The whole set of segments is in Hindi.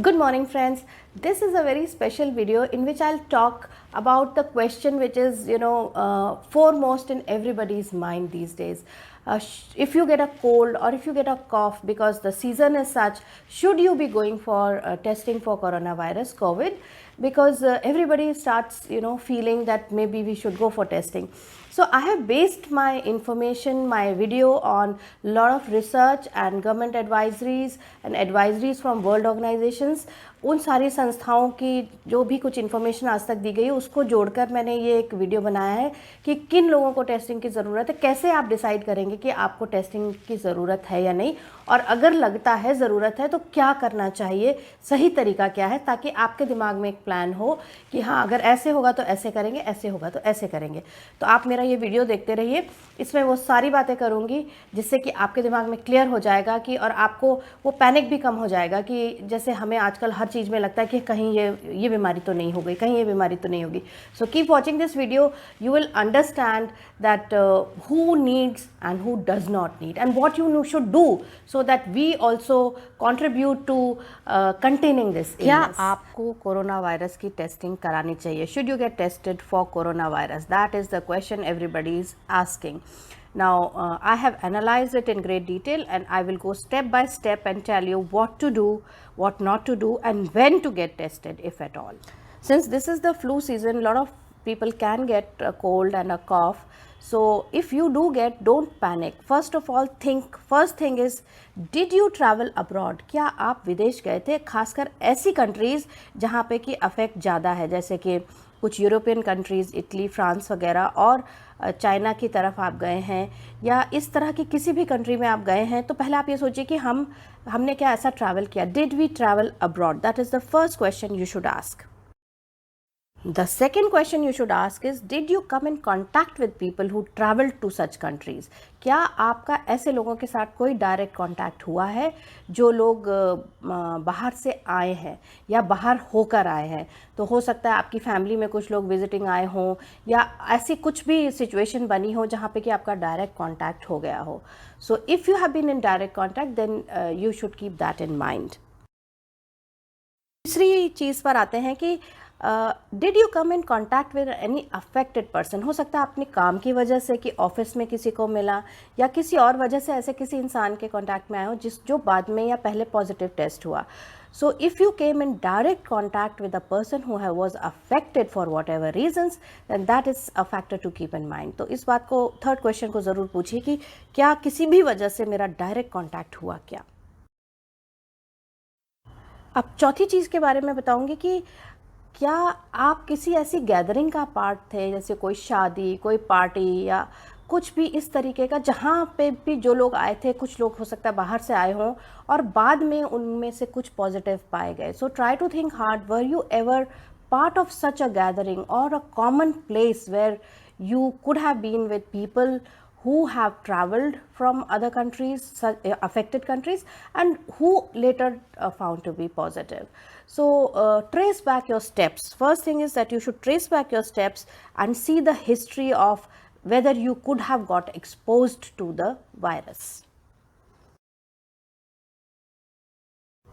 Good morning, friends. This is a very special video in which I'll talk about the question which is, foremost in everybody's mind these days. If you get a cold or if you get a cough because the season is such, should you be going for testing for coronavirus, COVID? Because everybody starts, feeling that maybe we should go for testing. So I have based my information, my video on a lot of research and government advisories and advisories from world organizations. उन सारी संस्थाओं की जो भी कुछ इन्फॉर्मेशन आज तक दी गई उसको जोड़कर मैंने ये एक वीडियो बनाया है कि किन लोगों को टेस्टिंग की ज़रूरत है, कैसे आप डिसाइड करेंगे कि आपको टेस्टिंग की ज़रूरत है या नहीं, और अगर लगता है ज़रूरत है तो क्या करना चाहिए, सही तरीका क्या है, ताकि आपके दिमाग में एक प्लान हो कि हाँ अगर ऐसे होगा तो ऐसे करेंगे, ऐसे होगा तो ऐसे करेंगे। तो आप मेरा ये वीडियो देखते रहिए, इसमें वो सारी बातें करूँगी जिससे कि आपके दिमाग में क्लियर हो जाएगा कि, और आपको वो पैनिक भी कम हो जाएगा कि जैसे हमें आजकल हर चीज़ में लगता है कि कहीं ये बीमारी तो नहीं हो गई, कहीं ये बीमारी तो नहीं होगी। So keep watching this video, you will understand that who needs and who does not need and what you should do so that we also contribute to containing this illness. क्या आपको कोरोना वायरस की टेस्टिंग करानी चाहिए? Should you get tested for coronavirus? That is the question everybody is asking. Now, I have analyzed it in great detail and I will go step by step and tell you what to do, what not to do, and when to get tested, if at all. Since this is the flu season, a lot of people can get a cold and a cough. So if you do get, don't panic. First of all, first thing is, did you travel abroad? क्या आप विदेश गए थे? खासकर ऐसी कंट्रीज़ जहाँ पे कि अफेक्ट ज़्यादा है, जैसे कि कुछ यूरोपियन कंट्रीज़, इटली, फ्रांस वगैरह, और चाइना की तरफ आप गए हैं, या इस तरह की किसी भी कंट्री में आप गए हैं, तो पहले आप ये सोचिए कि हमने क्या ऐसा ट्रैवल किया? Did we travel abroad? That is the first question you should ask. The second question you should ask is, did you come in contact with people who traveled to such countries? क्या आपका ऐसे लोगों के साथ कोई डायरेक्ट कांटेक्ट हुआ है जो लोग बाहर से आए हैं या बाहर होकर आए हैं? तो हो सकता है आपकी फैमिली में कुछ लोग विजिटिंग आए हों, या ऐसी कुछ भी सिचुएशन बनी हो जहाँ पे कि आपका डायरेक्ट कांटेक्ट हो गया हो. So if you have been in direct contact, then you should keep that in mind. तीसरी चीज़ पर आते हैं कि did you come in contact with any affected person? हो सकता है अपने काम की वजह से कि ऑफिस में किसी को मिला, या किसी और वजह से ऐसे किसी इंसान के कॉन्टैक्ट में आए हो जो बाद में या पहले पॉजिटिव टेस्ट हुआ. So if you came in direct contact with a person who was affected for whatever reasons, then that is a factor to keep in mind. तो इस बात को, थर्ड क्वेश्चन को ज़रूर पूछिए कि क्या किसी भी वजह से मेरा डायरेक्ट कॉन्टैक्ट हुआ क्या. अब चौथी चीज़ के बारे में बताऊंगी कि क्या आप किसी ऐसी गैदरिंग का पार्ट थे, जैसे कोई शादी, कोई पार्टी, या कुछ भी इस तरीके का, जहाँ पे भी जो लोग आए थे, कुछ लोग हो सकता है बाहर से आए हों और बाद में उनमें से कुछ पॉजिटिव पाए गए. So try to think hard, were you ever part of such a gathering or a common place where you could have been with people who have traveled from other countries, affected countries, and who later found to be positive. So trace back your steps. First thing is that you should trace back your steps and see the history of whether you could have got exposed to the virus.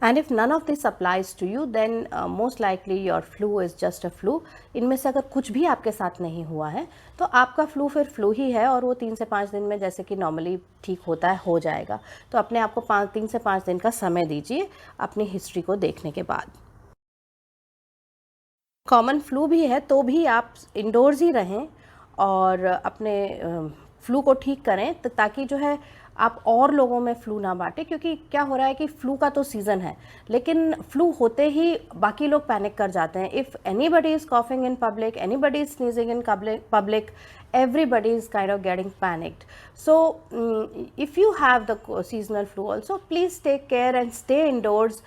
And if none of this applies to you, then most likely your flu is just a flu. इनमें से अगर कुछ भी आपके साथ नहीं हुआ है तो आपका फ्लू फिर फ्लू ही है, और वो 3 से 5 दिन में जैसे कि नॉर्मली ठीक होता है, हो जाएगा. तो अपने आप को 3 से 5 दिन का समय दीजिए अपनी हिस्ट्री को देखने के बाद. कॉमन फ्लू भी है तो भी आप इंडोर्स ही रहें और अपने फ्लू को ठीक करें, तो ताकि जो है आप और लोगों में फ्लू ना बांटे. क्योंकि क्या हो रहा है कि फ्लू का तो सीज़न है, लेकिन फ्लू होते ही बाकी लोग पैनिक कर जाते हैं. If anybody is coughing in public, anybody is sneezing in public, everybody is kind of getting panicked. So if you have the seasonal flu also, please take care and stay indoors,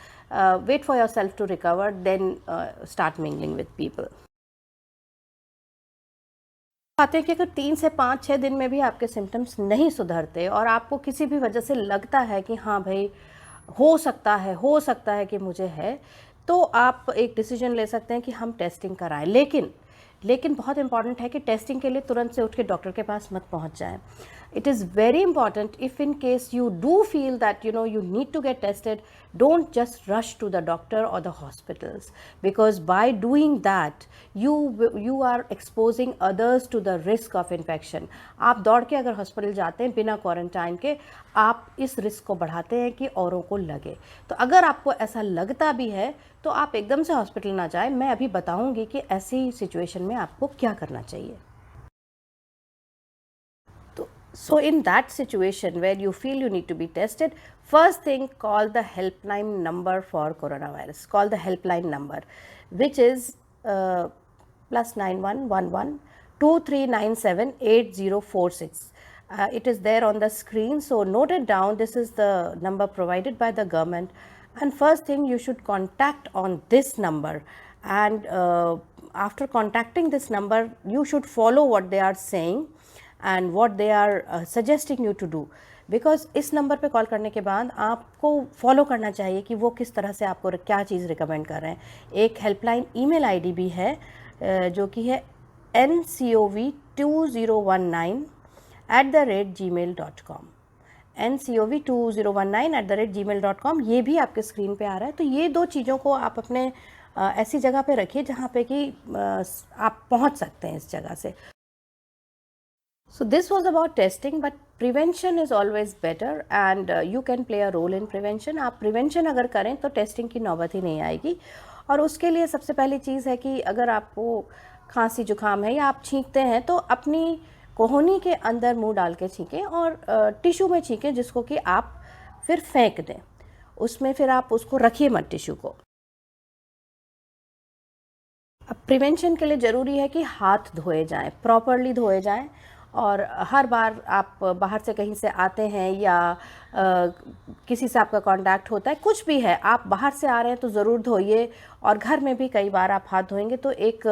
wait for yourself to recover, then start mingling with people. आते हैं कि अगर 3 से 5-6 दिन में भी आपके सिम्टम्स नहीं सुधरते और आपको किसी भी वजह से लगता है कि हाँ भाई हो सकता है कि मुझे है, तो आप एक डिसीजन ले सकते हैं कि हम टेस्टिंग कराएं. लेकिन बहुत इंपॉर्टेंट है कि टेस्टिंग के लिए तुरंत से उठ के डॉक्टर के पास मत पहुंच जाएं. It is very important, if in case you do feel that you need to get tested, don't just rush to the doctor or the hospitals, because by doing that you are exposing others to the risk of infection. आप दौड़ के अगर हॉस्पिटल जाते हैं बिना क्वारंटाइन के, आप इस रिस्क को बढ़ाते हैं कि औरों को लगे. तो अगर आपको ऐसा लगता भी है तो आप एकदम से हॉस्पिटल ना जाएं. मैं अभी बताऊंगी कि ऐसी सिचुएशन में आपको क्या करना चाहिए. So in that situation where you feel you need to be tested, first thing, call the helpline number for coronavirus. Call the helpline number, which is +9111 2397 8046. It is there on the screen, so note it down. This is the number provided by the government, and first thing, you should contact on this number, and after contacting this number, you should follow what they are saying and what they are suggesting you to do. Because इस नंबर पे कॉल करने के बाद आपको फॉलो करना चाहिए कि वो किस तरह से आपको क्या चीज़ रिकमेंड कर रहे हैं. एक हेल्पलाइन ईमेल आईडी भी है जो कि है ncov2019@gmail.com. ncov2019@gmail.com. ये भी आपके स्क्रीन पे आ रहा है. तो ये दो चीज़ों को आप अपने ऐसी जगह पे रखिए जहाँ पे कि आप पहुँच सकते हैं इस जगह से. So this was about testing, but prevention is always better, and you can play a role in prevention. आप prevention अगर करें तो testing की नौबत ही नहीं आएगी. और उसके लिए सबसे पहली चीज़ है कि अगर आपको खांसी जुकाम है या आप छींकते हैं तो अपनी कोहनी के अंदर मुंह डाल के छींकें और टिश्यू में छींकें जिसको कि आप फिर फेंक दें. उसमें फिर आप उसको रखिए मत टिश्यू को. अब प्रिवेंशन के लिए ज़रूरी है कि हाथ धोए जाएं, प्रॉपरली धोए जाएं. और हर बार आप बाहर से कहीं से आते हैं या किसी से आपका कांटेक्ट होता है, कुछ भी है, आप बाहर से आ रहे हैं तो ज़रूर धोइए. और घर में भी कई बार आप हाथ धोएंगे तो एक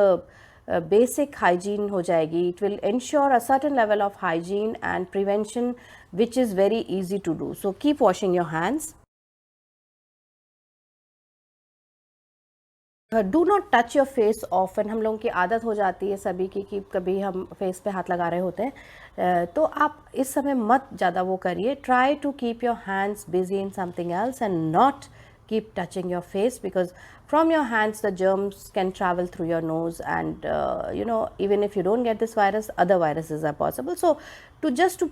बेसिक हाइजीन हो जाएगी. It will ensure a certain level of hygiene and prevention which is very easy to do. So keep washing your hands. Do not touch your face often. हम लोगों की आदत हो जाती है सभी की कि कभी हम फेस पे हाथ लगा रहे होते हैं, तो आप इस समय मत ज़्यादा वो करिए. Try to keep your hands busy in something else and not keep touching your face, because from your hands the germs can travel through your nose, and even if you don't get this virus, other viruses are possible. So to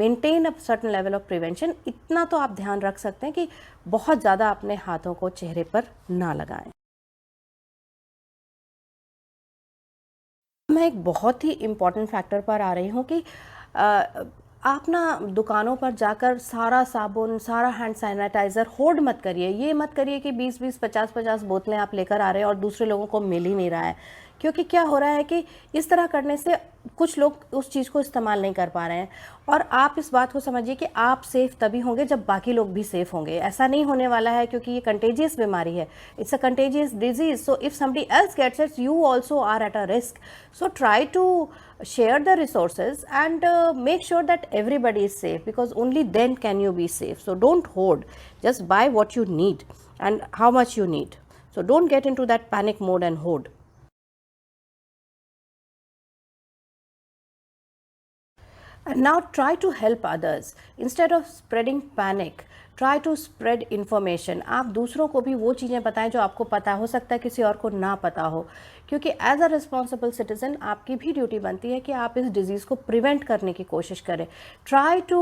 maintain a certain level of prevention, इतना तो आप ध्यान रख सकते हैं कि बहुत ज़्यादा अपने हाथों को चेहरे पर ना लगाएं. मैं एक बहुत ही इम्पॉर्टेंट फैक्टर पर आ रही हूँ कि आप ना दुकानों पर जाकर सारा साबुन, सारा हैंड सैनिटाइज़र होर्ड मत करिए. ये मत करिए कि 20-20, 50-50 बोतलें आप लेकर आ रहे हैं और दूसरे लोगों को मिल ही नहीं रहा है. क्योंकि क्या हो रहा है कि इस तरह करने से कुछ लोग उस चीज़ को इस्तेमाल नहीं कर पा रहे हैं. और आप इस बात को समझिए कि आप सेफ़ तभी होंगे जब बाकी लोग भी सेफ़ होंगे. ऐसा नहीं होने वाला है क्योंकि ये कंटेजियस बीमारी है. It's a contagious disease. So if somebody else gets it, you also are at a risk. So try to share the resources and make sure that everybody is safe, because only then can you be safe. So don't hoard, just buy what you need and how much you need. So don't get into that panic mode and hoard. And now try to help others. Instead of spreading panic, try to spread information. आप दूसरों को भी वो चीज़ें बताएं जो आपको पता हो सकता है किसी और को ना पता हो. क्योंकि एज अ रिस्पॉन्सिबल सिटीजन आपकी भी ड्यूटी बनती है कि आप इस डिजीज़ को प्रिवेंट करने की कोशिश करें. Try to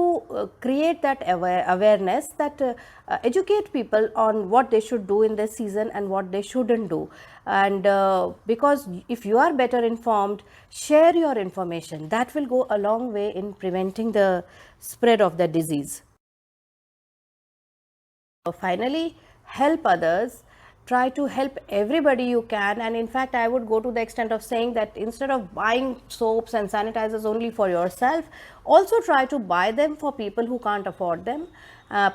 create that awareness, that educate people on what they should do in this season and what they shouldn't do. And because if you are better informed, share your information. That will go a long way in preventing the spread of the disease. Finally, help others. Try to help everybody you can, and in fact I would go to the extent of saying that instead of buying soaps and sanitizers only for yourself, also try to buy them for people who can't afford them,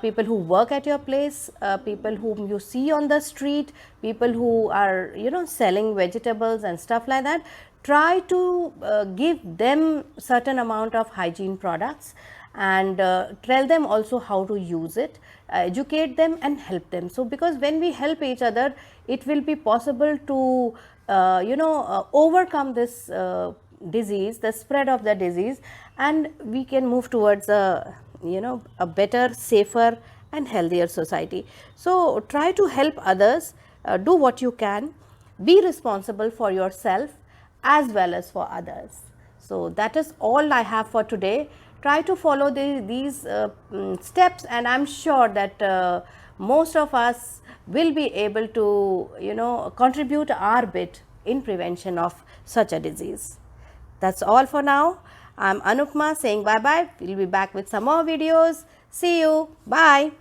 people who work at your place, people whom you see on the street, people who are selling vegetables and stuff like that. Try to give them certain amount of hygiene products and tell them also how to use it, educate them and help them. So because when we help each other, it will be possible to overcome this disease, the spread of the disease, and we can move towards a, you know, a better, safer and healthier society. So try to help others, do what you can, be responsible for yourself as well as for others. So that is all I have for today. Try to follow these steps, and I'm sure that most of us will be able to, you know, contribute our bit in prevention of such a disease. That's all for now. I'm Anupma saying bye bye. We'll be back with some more videos. See you. Bye.